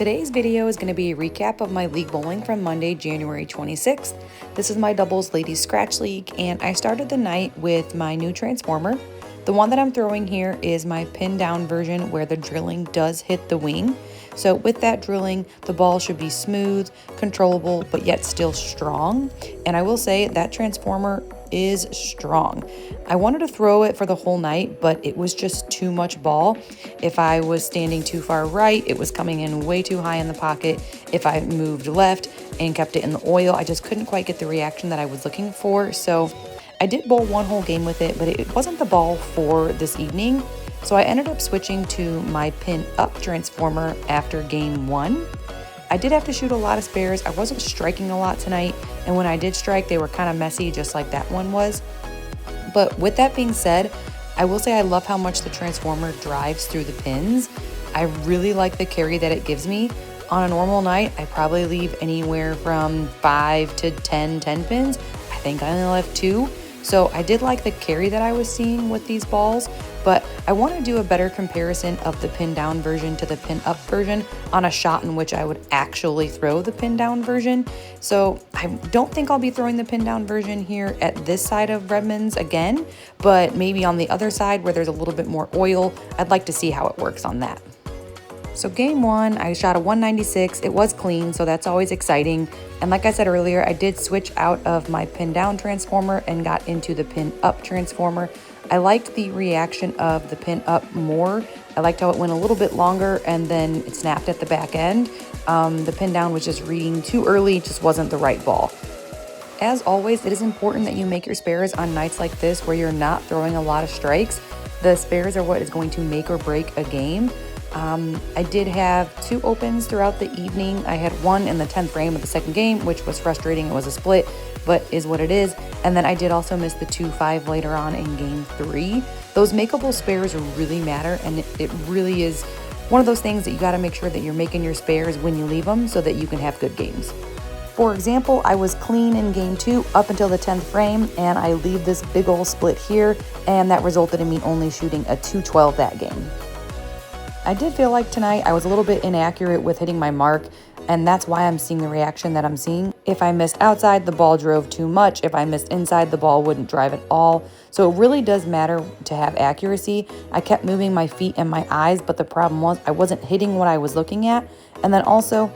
Today's video is going to be a recap of my league bowling from Monday, January 26th. This is my doubles ladies scratch league, and I started the night with my new transformer. The one that I'm throwing here is my pin down version where the drilling does hit the wing. So with that drilling, the ball should be smooth, controllable, but yet still strong. And I will say that transformer is strong. I wanted to throw it for the whole night, but it was just too much ball. If I was standing too far right, it was coming in way too high in the pocket. If I moved left and kept it in the oil, I just couldn't quite get the reaction that I was looking for. So I did bowl one whole game with it, but it wasn't the ball for this evening. So I ended up switching to my pin up transformer after game one. I did have to shoot a lot of spares. I wasn't striking a lot tonight, and when I did strike, they were kind of messy, just like that one was. But with that being said, I will say I love how much the transformer drives through the pins. I really like the carry that it gives me. On a normal night, I probably leave anywhere from 5 to 10 pins. I think I only left 2. So I did like the carry that I was seeing with these balls, but I want to do a better comparison of the pin down version to the pin up version on a shot in which I would actually throw the pin down version. So I don't think I'll be throwing the pin down version here at this side of Redmond's again, but maybe on the other side where there's a little bit more oil, I'd like to see how it works on that. So game one, I shot a 196. It was clean, so that's always exciting. And like I said earlier, I did switch out of my pin down transformer and got into the pin up transformer. I liked the reaction of the pin up more. I liked how it went a little bit longer and then it snapped at the back end. The pin down was just reading too early, it just wasn't the right ball. As always, it is important that you make your spares on nights like this where you're not throwing a lot of strikes. The spares are what is going to make or break a game. I did have 2 opens throughout the evening. I had one in the 10th frame of the second game, which was frustrating. It was a split, but is what it is. And then I did also miss the 2-5 later on in game 3. Those makeable spares really matter, and it really is one of those things that you got to make sure that you're making your spares when you leave them so that you can have good games. For example, I was clean in game 2 up until the 10th frame, and I leave this big old split here, and that resulted in me only shooting a 212 that game. I did feel like tonight I was a little bit inaccurate with hitting my mark, and that's why I'm seeing the reaction that I'm seeing. If I missed outside, the ball drove too much. If I missed inside, the ball wouldn't drive at all. So it really does matter to have accuracy. I kept moving my feet and my eyes, but the problem was I wasn't hitting what I was looking at. And then also,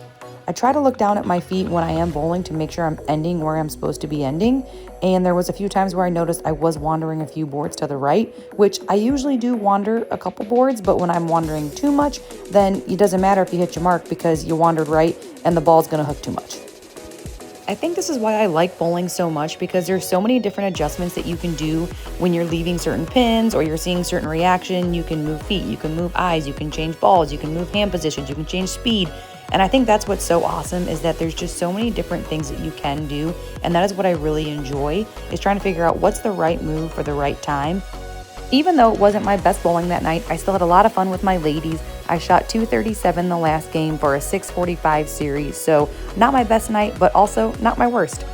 I try to look down at my feet when I am bowling to make sure I'm ending where I'm supposed to be ending. And there was a few times where I noticed I was wandering a few boards to the right, which I usually do wander a couple boards, but when I'm wandering too much, then it doesn't matter if you hit your mark because you wandered right and the ball's gonna hook too much. I think this is why I like bowling so much, because there's so many different adjustments that you can do when you're leaving certain pins or you're seeing certain reaction. You can move feet, you can move eyes, you can change balls, you can move hand positions, you can change speed. And I think that's what's so awesome, is that there's just so many different things that you can do. And that is what I really enjoy, is trying to figure out what's the right move for the right time. Even though it wasn't my best bowling that night, I still had a lot of fun with my ladies. I shot 237 the last game for a 645 series. So not my best night, but also not my worst.